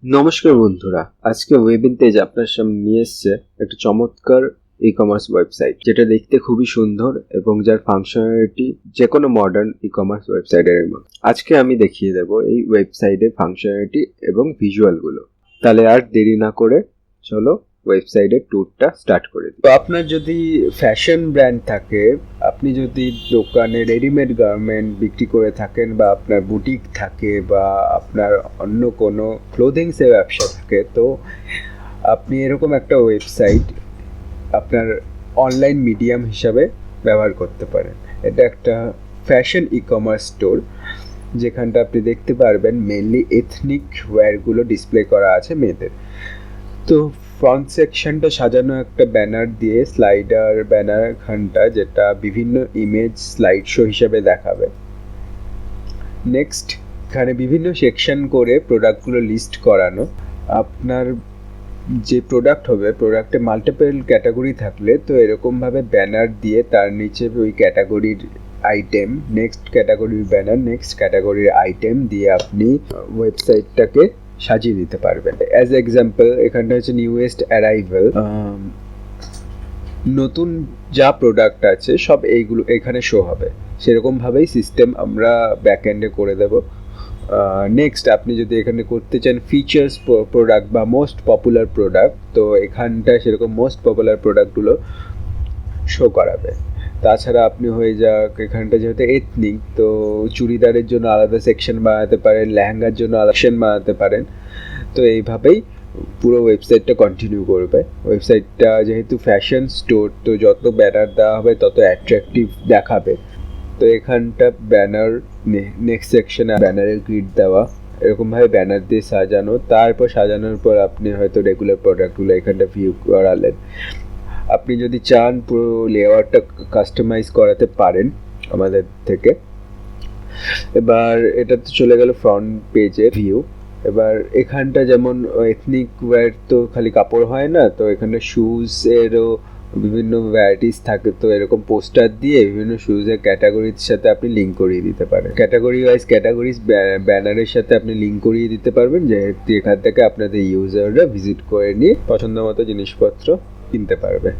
নমস্কার বন্ধুরা, আজকে ওয়েবিন তেজ আপনার সামনে নিয়ে এসছে একটা চমৎকার ই কমার্স ওয়েবসাইট, যেটা দেখতে খুবই সুন্দর এবং যার ফাংশনালিটি যে কোনো মডার্ন ই কমার্স ওয়েবসাইটের মতো। আজকে আমি দেখিয়ে দেবো এই ওয়েবসাইটের ফাংশনালিটি এবং ভিজুয়ালগুলো। তাহলে আর দেরি না করে চলো ওয়েবসাইটের ট্যুরটা স্টার্ট করে দিই। তো আপনার যদি ফ্যাশন ব্র্যান্ড থাকে, আপনি যদি দোকানে রেডিমেড গার্মেন্ট বিক্রি করে থাকেন, বা আপনার বুটিক থাকে, বা আপনার অন্য কোনো ক্লোদিংসের ব্যবসা থাকে, তো আপনি এরকম একটা ওয়েবসাইট আপনার অনলাইন মিডিয়াম হিসাবে ব্যবহার করতে পারেন। এটা একটা ফ্যাশন ই কমার্স স্টোর, যেখানটা আপনি দেখতে পারবেন মেনলি এথনিক ওয়্যারগুলো ডিসপ্লে করা আছে মেয়েদের। তো ফ্রন্ট সেকশনটা সাজানো একটা ব্যানার দিয়ে, স্লাইডার ব্যানার খানটা, যেটা বিভিন্ন ইমেজ স্লাইড শো হিসাবে দেখাবে। নেক্সট, এখানে বিভিন্ন সেকশন করে প্রোডাক্টগুলো লিস্ট করানো। আপনার যে প্রোডাক্ট হবে, প্রোডাক্টে মাল্টিপল ক্যাটাগরি থাকলে তো এরকমভাবে ব্যানার দিয়ে তার নিচে ওই ক্যাটাগরির আইটেম, নেক্সট ক্যাটাগরির ব্যানার, নেক্সট ক্যাটাগরির আইটেম দিয়ে আপনি ওয়েবসাইটটাকে সাজিয়ে দিতে পারবেন। অ্যাজ এক্সাম্পল, এখানটা হচ্ছে নিউয়েস্ট অ্যারাইভেল, নতুন যা প্রোডাক্ট আছে সব এইগুলো এখানে শো হবে। সেরকমভাবেই সিস্টেম আমরা ব্যাকএন্ডে করে দেব। নেক্সট, আপনি যদি এখানে করতে চান ফিচার্স প্রোডাক্ট বা মোস্ট পপুলার প্রোডাক্ট, তো এখানটায় সেরকম মোস্ট পপুলার প্রোডাক্টগুলো শো করাবে। তাছাড়া আপনি হয়ে যাক, এখানটা যেহেতু এথনিক, তো চুড়িদারের জন্য আলাদা সেকশন বানাতে পারেন, লেহেঙ্গার জন্য আলাদা সেকশন বানাতে পারেন। তো এইভাবেই পুরো ওয়েবসাইটটা কন্টিনিউ করবে। ওয়েবসাইটটা যেহেতু ফ্যাশন স্টোর, তো যত ব্যানার দেওয়া হবে তত অ্যাট্রাকটিভ দেখাবে। তো এখানটা ব্যানার, নেক্সট সেকশনে ব্যানারের গ্রিড দেওয়া, এরকমভাবে ব্যানার দিয়ে সাজানো। তারপর সাজানোর পর আপনি হয়তো রেগুলার প্রোডাক্টগুলো এখানটা ভিউ করালেন। আপনি যদি চান পুরো লেআউটটা কাস্টমাইজ করাতে পারেন আমাদের থেকে। এবার এটা তো চলে গেল ফ্রন্ট পেজের ভিউ। এবার এখানটা যেমন এথনিক ওয়্যার তো খালি কাপড় হয় না, তো এখানে শুজেরও বিভিন্ন ভ্যারাইটিস থাকে। তো এরকম পোস্টার দিয়ে বিভিন্ন শুজের ক্যাটাগরির সাথে আপনি লিঙ্ক করিয়ে দিতে পারেন। ক্যাটাগরি ওয়াইজ ক্যাটাগরিজ ব্যানারের সাথে আপনি লিঙ্ক করিয়ে দিতে পারবেন, যেহেতু এখান থেকে আপনাদের ইউজাররা ভিজিট করে নিয়ে পছন্দ মতো জিনিসপত্র কিনতে পারবে।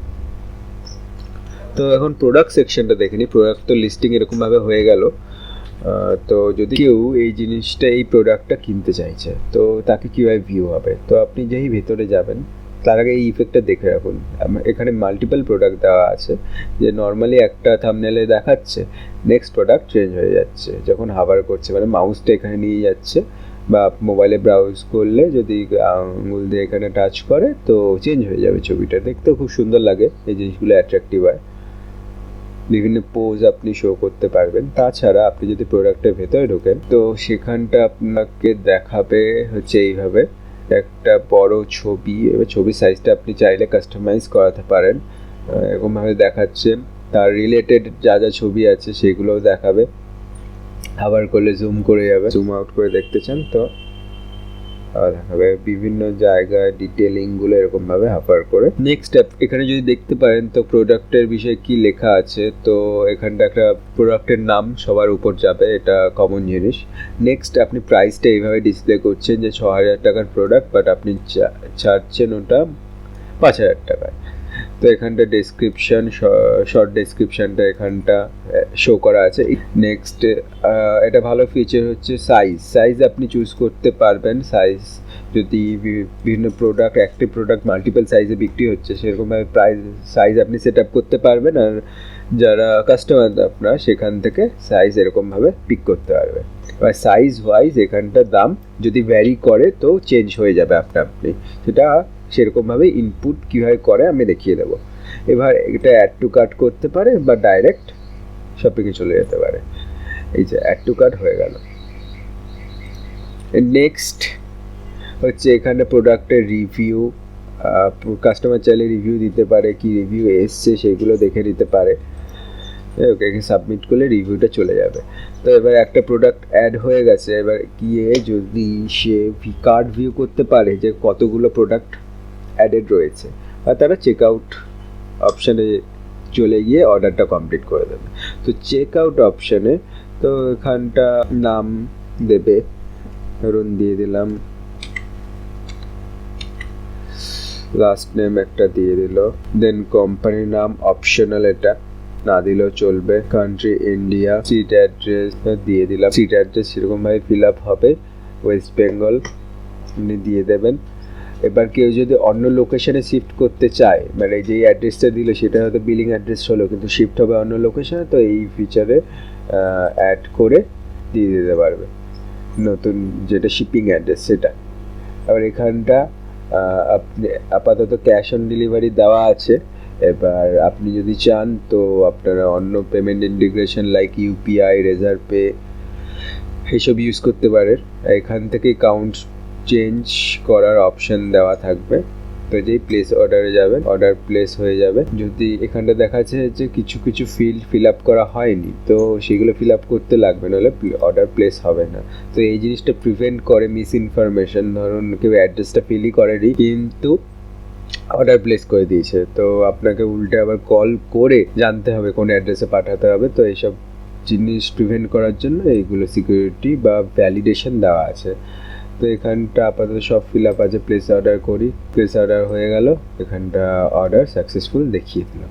তো এখন প্রোডাক্ট সেকশনটা দেখে নিই। প্রোডাক্ট তো লিস্টিং এরকমভাবে হয়ে গেল। তো যদি কেউ এই জিনিসটা, এই প্রোডাক্টটা কিনতে চাইছে, তো তাকে কীভাবে ভিউ হবে? তো আপনি যেই ভেতরে যাবেন তার আগে এই ইফেক্টটা দেখে রাখুন। এখানে মাল্টিপল প্রোডাক্ট দেওয়া আছে, যে নর্মালি একটা থাম্বনেলে দেখাচ্ছে, নেক্সট প্রোডাক্ট চেঞ্জ হয়ে যাচ্ছে যখন হাভার করছে, মানে মাউসটা এখানে নিয়ে যাচ্ছে, বা মোবাইলে ব্রাউজ করলে যদি আঙুল দিয়ে এখানে টাচ করে তো চেঞ্জ হয়ে যাবে ছবিটা। দেখতেও খুব সুন্দর লাগে, এই জিনিসগুলো অ্যাট্রাকটিভ হয়। বিভিন্ন পোজ আপনি শো করতে পারবেন। তাছাড়া আপনি যদি প্রোডাক্টের ভেতরে ঢোকেন, তো সেখানটা আপনাকে দেখাবে হচ্ছে এইভাবে একটা বড় ছবি। এবার ছবির সাইজটা আপনি চাইলে কাস্টমাইজ করাতে পারেন, এরকমভাবে দেখাচ্ছে। তার রিলেটেড যা যা ছবি আছে সেগুলোও দেখাবে। আবার করলে জুম করে যাবে, জুম আউট করে দেখতে চান তো দেখাবে বিভিন্ন জায়গায় ডিটেলিংগুলো এরকমভাবে হাফার করে। নেক্সট এখানে যদি দেখতে পারেন তো প্রোডাক্টের বিষয়ে কি লেখা আছে, তো এখানটা একটা প্রোডাক্টের নাম সবার উপর যাবে, এটা কমন জিনিস। নেক্সট, আপনি প্রাইসটা এইভাবে ডিসপ্লে করছেন যে 6,000 টাকার প্রোডাক্ট, বাট আপনি চাচ্ছেন ওটা 5,000 টাকায়। তো এখানটা ডেসক্রিপশন, শর্ট ডেসক্রিপশনটা এখানটা শো করা আছে। নেক্সট, এটা ভালো ফিচার হচ্ছে সাইজ আপনি চুজ করতে পারবেন। সাইজ যদি বিভিন্ন প্রোডাক্ট, একটি প্রোডাক্ট মাল্টিপল সাইজে বিক্রি হচ্ছে, সেরকমভাবে সাইজ আপনি সেট আপ করতে পারবেন। আর যারা কাস্টমার আপনার, সেখান থেকে সাইজ এরকমভাবে পিক করতে পারবে। এবার সাইজ ওয়াইজ এখানটা দাম যদি ভ্যারি করে তো চেঞ্জ হয়ে যাবে আপনি সেটা সেরকমভাবে ইনপুট কীভাবে করে আমি দেখিয়ে দেবো। এবার এটা অ্যাড টু কার্ট করতে পারে বা ডাইরেক্ট শপিংয়ে চলে যেতে পারে। এই যে অ্যাড টু কার্ট হয়ে গেল। নেক্সট হচ্ছে এখানে প্রোডাক্টের রিভিউ। কাস্টমার চাইলে রিভিউ দিতে পারে, কি রিভিউ এসছে সেগুলো দেখে নিতে পারে। ওকে, সাবমিট করলে রিভিউটা চলে যাবে। তো এবার একটা প্রোডাক্ট অ্যাড হয়ে গেছে, এবার গিয়ে যদি সে কার্ট ভিউ করতে পারে যে কতগুলো প্রোডাক্ট অ্যাডেড রয়েছে, আর তারা চেক আউট অপশানে চলে গিয়ে অর্ডারটা কমপ্লিট করে দেবে। তো চেক আউট অপশানে তো এখানটা নাম দেবে, ধরুন দিয়ে দিলাম লাস্ট নেম একটা দিয়ে দিল, দেন কোম্পানির নাম অপশনাল, এটা না দিলেও চলবে, কান্ট্রি ইন্ডিয়া, সিট অ্যাড্রেস দিয়ে দিলাম, সিট অ্যাড্রেস সেরকমভাবে ফিল আপ হবে, ওয়েস্ট বেঙ্গল আপনি দিয়ে দেবেন। এবার কেউ যদি অন্য লোকেশনে শিফট করতে চায়, মানে যেই অ্যাড্রেসটা দিল সেটা হয়তো বিলিং অ্যাড্রেস হলো কিন্তু শিফট হবে অন্য লোকেশনে, তো এই ফিচারে অ্যাড করে দিয়ে দিতে পারবে নতুন যেটা শিপিং অ্যাড্রেস সেটা। আবার এখানটা আপনি আপাতত ক্যাশ অন ডেলিভারি দেওয়া আছে। এবার আপনি যদি চান তো আপনারা অন্য পেমেন্ট ইন্টিগ্রেশন লাইক ইউপিআই, রেজার পে এসব ইউজ করতে পারেন। এখান থেকে কাউন্ট চেঞ্জ করার অপশন দেওয়া থাকবে, তো যেই প্লেস অর্ডারে যাবেন অর্ডার প্লেস হয়ে যাবে। যদি এখানটা দেখাচ্ছে যে কিছু কিছু ফিল্ড ফিল আপ করা হয়নি, তো সেগুলো ফিল আপ করতে লাগবে, নাহলে অর্ডার প্লেস হবে না। তো এই জিনিসটা প্রিভেন্ট করে মিস ইনফরমেশন, ধরুন কেউ অ্যাড্রেসটা ফিলই করেনি কিন্তু অর্ডার প্লেস করে দিয়েছে, তো আপনাকে উল্টে আবার কল করে জানতে হবে কোন অ্যাড্রেসে পাঠাতে হবে। তো এইসব জিনিস প্রিভেন্ট করার জন্য এইগুলো সিকিউরিটি বা ভ্যালিডেশন দেওয়া আছে। তো এখানটা আপাতত সব ফিল আপ আছে, প্লেস অর্ডার করি, প্লেস অর্ডার হয়ে গেল, এখানটা অর্ডার সাকসেসফুল দেখিয়ে দিল।